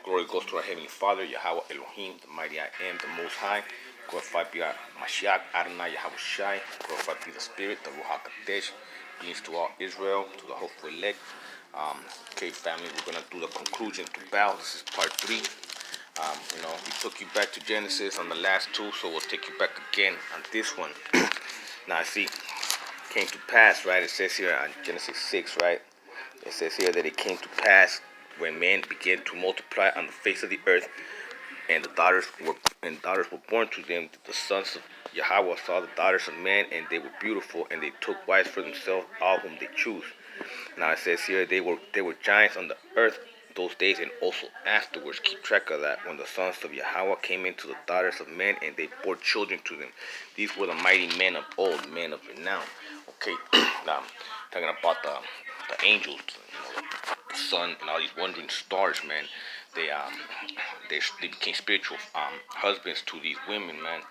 Glory goes to our Heavenly Father, Yahweh Elohim, the mighty I am, the Most High. Glorified be our Mashiach, Adonai Yahweh Shai. Glorified be the Spirit, the Ruach HaKodesh. Greetings to all Israel, to the hopeful elect. Okay, family, we're going to do the conclusion to Baal. This is part 3. We took you back to Genesis on the last two, so we'll take you back again on this one. Now, see, came to pass, right? It says here on Genesis 6, right? It says here that it came to pass when men began to multiply on the face of the earth, and daughters were born to them. The sons of Yahweh saw the daughters of men, and they were beautiful, and they took wives for themselves, all whom they chose. Now it says here they were giants on the earth those days, and also afterwards. Keep track of that. When the sons of Yahweh came into the daughters of men, and they bore children to them. These were the mighty men of old, men of renown. Okay, now talking about the angels, the sun, and all these wandering stars, man. They became spiritual husbands to these women, man,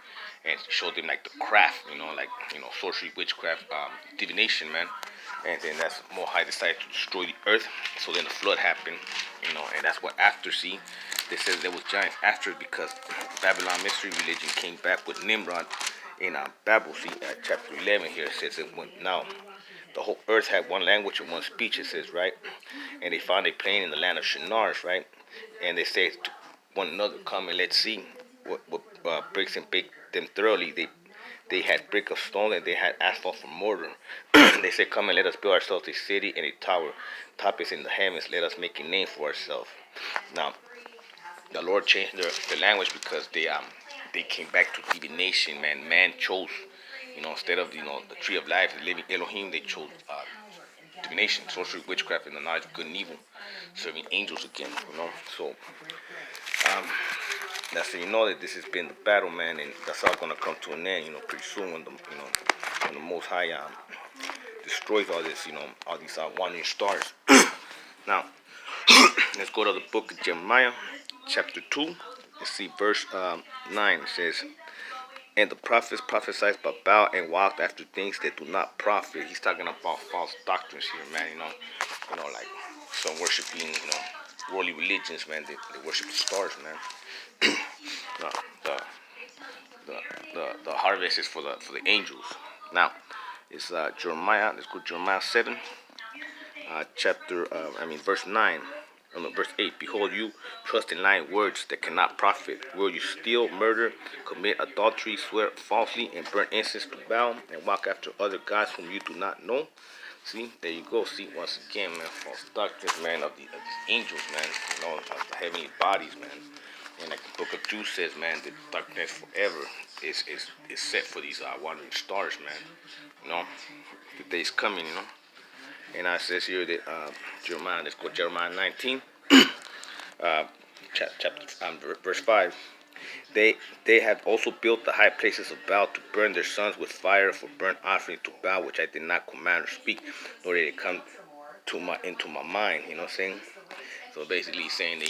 and showed them like the craft, sorcery, witchcraft, divination, man. And then that's more high decided to destroy the earth. So then the flood happened, and that's what after see. They said there was giants after because Babylon mystery religion came back with Nimrod in Babel. See, at chapter 11 here it says it went now. The whole earth had one language and one speech, it says, right? And they found a plain in the land of Shinar, right? And they said to one another, come and let's see what breaks and bake them thoroughly. They had brick of stone and they had asphalt for mortar. They said, come and let us build ourselves a city and a tower. Top is in the heavens. Let us make a name for ourselves. Now, the Lord changed their language because they came back to divination, man. Man chose, instead of, the tree of life, the living Elohim, they chose divination, sorcery, witchcraft, and the knowledge of good and evil, serving angels again, So, that's how you know that this has been the battle, man, and that's all gonna come to an end, pretty soon when the Most High destroys all this, all these wandering stars. Now, let's go to the book of Jeremiah, chapter 2. Let's see verse 9. It says, and the prophets prophesied by Baal and walked after things that do not profit. He's talking about false doctrines here, man. Like some worshiping, worldly religions, man. They worship the stars, man. the harvest is for the angels. Now, it's Jeremiah. Let's go to Jeremiah 7, verse 9. Verse 8, behold, you trust in lying words that cannot profit. Will you steal, murder, commit adultery, swear falsely, and burn incense to Baal, and walk after other gods whom you do not know? See, there you go. See, once again, man, false doctrines, man, of these angels, man, of the heavenly bodies, man. And like the book of Jude says, man, the darkness forever is set for these wandering stars, man. The day's coming, And it says here that Jeremiah, let's go to Jeremiah 19, verse 5. They have also built the high places of Baal to burn their sons with fire for burnt offering to Baal, which I did not command or speak, nor did it come into my mind. You know what I'm saying? So basically saying that,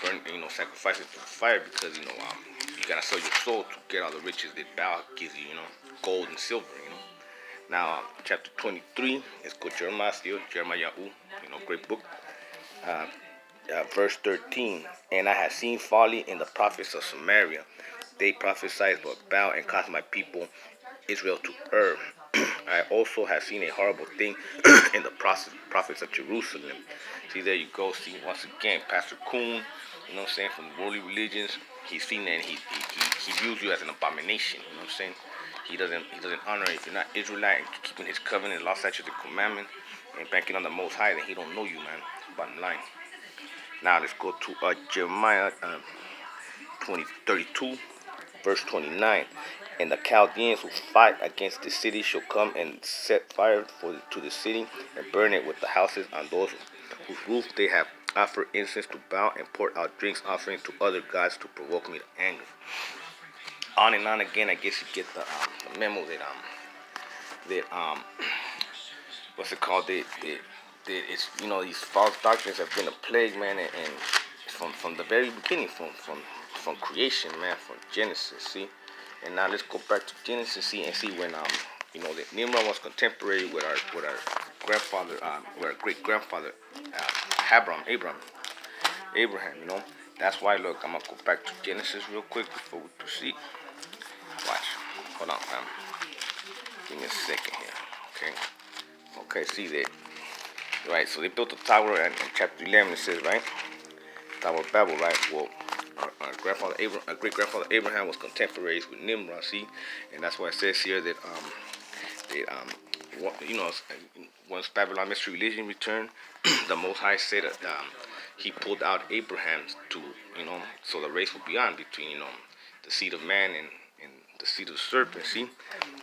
burn, sacrifices to fire because, you gotta sell your soul to get all the riches that Baal gives you, gold and silver, Now, chapter 23, let's go Jeremiah still, Jeremiah, great book. Verse 13, and I have seen folly in the prophets of Samaria. They prophesied about Baal and caused my people Israel to err. I also have seen a horrible thing in the prophets of Jerusalem. See, there you go. See, once again, Pastor Kuhn, from the worldly religions, he's seen that and he views you as an abomination, He doesn't honor if you're not Israelite and keeping his covenant, law, statutes, and commandments, and banking on the Most High, then he don't know you, man. Bottom line. Now let's go to Jeremiah 32, verse 29. And the Chaldeans who fight against the city shall come and set fire to the city and burn it with the houses on those whose roof they have offered incense to Baal and poured out drinks offering to other gods to provoke me to anger. On and on again, I guess you get the memo that what's it called? It's these false doctrines have been a plague, man, and from the very beginning, from creation, man, from Genesis. See, and now let's go back to Genesis, see when that Nimrod was contemporary with our grandfather, with our great grandfather, Abram. Abraham, That's why, look, I'm going to go back to Genesis real quick before we proceed. Watch. Hold on, fam. Give me a second here. Okay. Okay, see that. Right, so they built the tower, and in chapter 11 it says, right? Tower of Babel, right? Well, our grandfather Abraham, our great grandfather Abraham was contemporaries with Nimrod, see? And that's why it says here that, once Babylon mystery religion returned, the Most High said that he pulled out Abraham to, so the race will be on between, the seed of man and the seed of the serpent. See,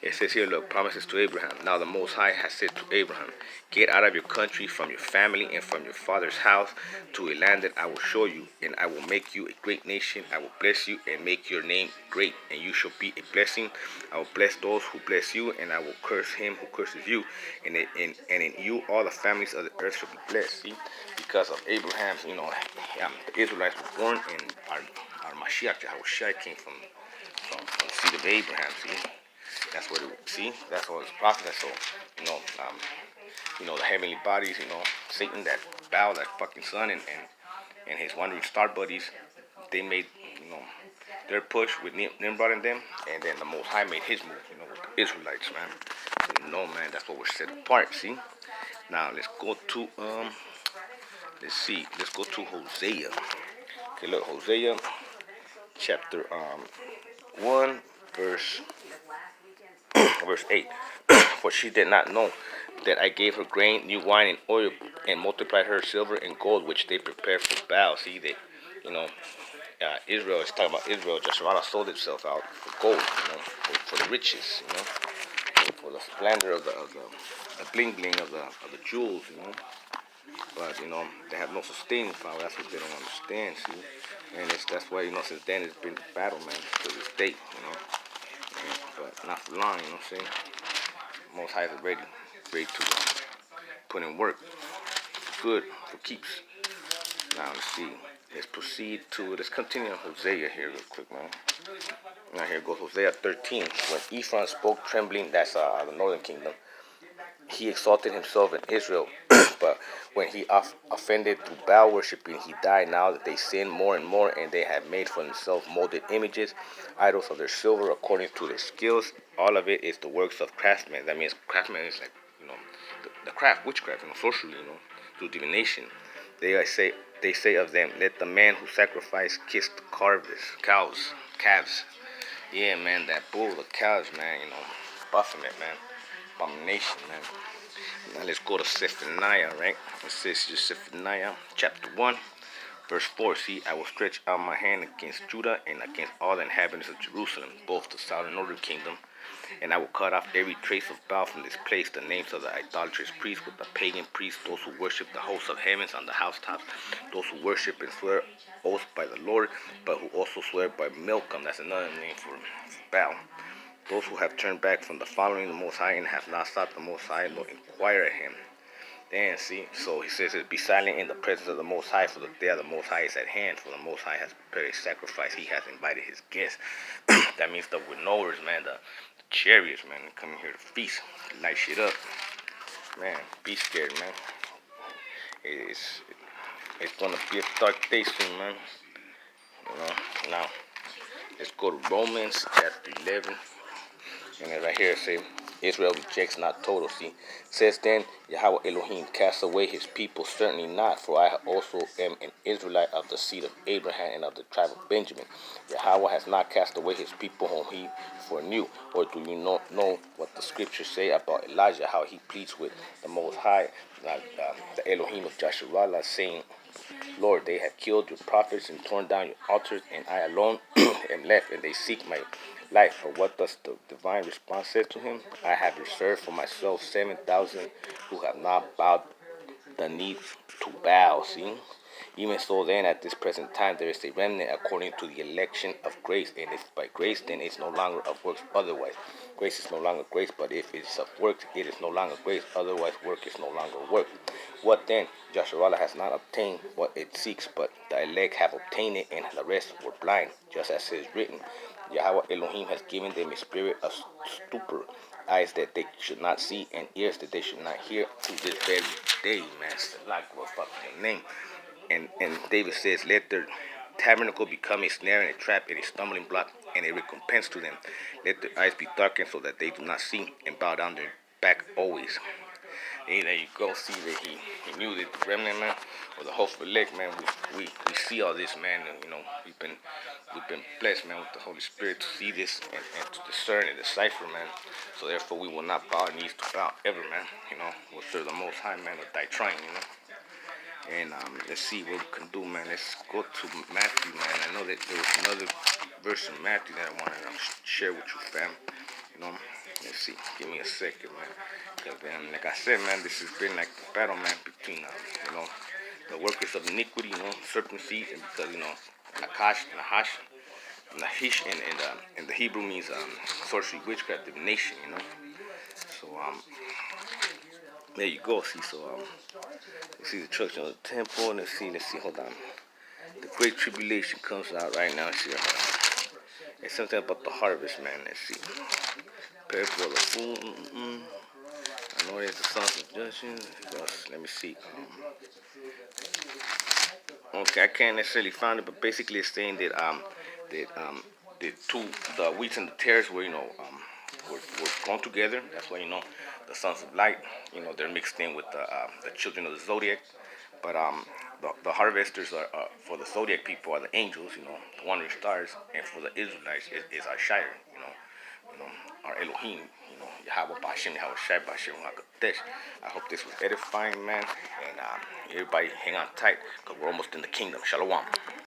it says here, look, promises to Abraham. Now the Most High has said to Abraham, get out of your country, from your family, and from your father's house, to a land that I will show you, and I will make you a great nation. I will bless you and make your name great, and you shall be a blessing. I will bless those who bless you, and I will curse him who curses you, and in you all the families of the earth shall be blessed. See, because of Abraham's, the Israelites were born, and our Mashiach, Hosea, came from the seed of Abraham. See, that's what that's what it's prophet. So, the heavenly bodies, Satan, that Baal, that fucking son, and his wandering star buddies, they made, their push with Nimrod and them, and then the Most High made his move, with the Israelites, man. So, man, that's what we're set apart. See, now let's go to let's go to Hosea. Okay, look, Hosea chapter 1 verse 8. For she did not know that I gave her grain, new wine, and oil, and multiplied her silver and gold, which they prepared for Baal. See, that, Israel is talking about Israel. Yasharala sold itself out for gold, for the riches, for the splendor of the bling bling of the jewels, But they have no sustaining power. That's what they don't understand. See, and that's why since then it's been battle, man, to this date, But not for long, you know what I'm saying? Most High is ready to put in work. Good for keeps. Now let's see. Let's continue on Hosea here real quick, man. Now here goes Hosea 13. When Ephraim spoke trembling, that's the northern kingdom, he exalted himself in Israel, but when he offended through Baal worshipping, he died. Now that they sin more and more, and they have made for themselves molded images, idols of their silver according to their skills. All of it is the works of craftsmen. That means craftsmen is like, the craft, witchcraft, sorcery, through divination. They say of them, let the man who sacrificed kiss the calves. Yeah, man, that bull, the cows, man, buffing it, man. Abomination, man. Now let's go to Zephinia, right? It says Zephinia chapter 1, verse 4. See, I will stretch out my hand against Judah and against all the inhabitants of Jerusalem, both the south and northern kingdom, and I will cut off every trace of Baal from this place, the names of the idolatrous priests with the pagan priests, those who worship the hosts of heavens on the housetops, those who worship and swear oaths by the Lord, but who also swear by Milcom. That's another name for Baal. Those who have turned back from the following the Most High and have not sought the Most High, nor inquire at him. Then, see, so he says, be silent in the presence of the Most High, for the day of the Most High is at hand, for the Most High has prepared a sacrifice. He has invited his guests. That means the winnowers, man, the chariots, man, coming here to feast, light shit up. Man, be scared, man. It's gonna be a dark day soon, man. Now, let's go to Romans chapter 11. And then right here it says, Israel rejects not total. See, says then, Yahweh Elohim cast away his people, certainly not, for I also am an Israelite of the seed of Abraham and of the tribe of Benjamin. Yahweh has not cast away his people whom he foreknew. Or do you not know what the scriptures say about Elijah, how he pleads with the Most High, the Elohim of Jasharallah, saying, Lord, they have killed your prophets and torn down your altars, and I alone am left, and they seek my life. For what does the divine response say to him? I have reserved for myself 7,000 who have not bowed the knee to Baal. See? Even so, then, at this present time, there is a remnant according to the election of grace. And if by grace, then it's no longer of works otherwise. Grace is no longer grace, but if it is of works, it is no longer grace. Otherwise, work is no longer work. What then? Joshua has not obtained what it seeks, but the elect have obtained it, and the rest were blind. Just as it is written, Yahweh Elohim has given them a spirit of stupor, eyes that they should not see, and ears that they should not hear, to this very day, man. Like what fucking name. and David says, let their tabernacle become a snare and a trap and a stumbling block and a recompense to them. Let their eyes be darkened so that they do not see and bow down their back always. And there you go. See that he knew that the remnant, man, or the hopeful elect, man. We see all this, man. And, we've been blessed, man, with the Holy Spirit to see this and to discern and decipher, man. So therefore, we will not bow our knees to bow ever, man. We'll serve the Most High, man, or die trying, And let's see what we can do, man. Let's go to Matthew, man. I know that there was another verse in Matthew that I want to share with you, fam. You know, let's see. Give me a second, man. Because, man, like I said, man, this has been like the battle, man, between, the workers of iniquity, serpent seed, and because, Nahish in the Hebrew means sorcery, witchcraft, divination. So, there you go. See, so, you see the destruction of the temple, and let's see, hold on. The Great Tribulation comes out right now. Let's see, it's something about the harvest, man. Let's see. Prepare for the fool. I know there's the sons of judgment. Let me see. Okay, I can't necessarily find it, but basically it's saying the wheats and the tares were grown together. That's why the sons of light, they're mixed in with the children of the zodiac. But the harvesters are for the zodiac people are the angels, the wandering stars, and for the Israelites is our Shire, our Elohim, Yahweh Bashem, Yahweh Shai Bashem Hakadesh. I hope this was edifying, man, and everybody hang on tight, because we're almost in the kingdom. Shalom.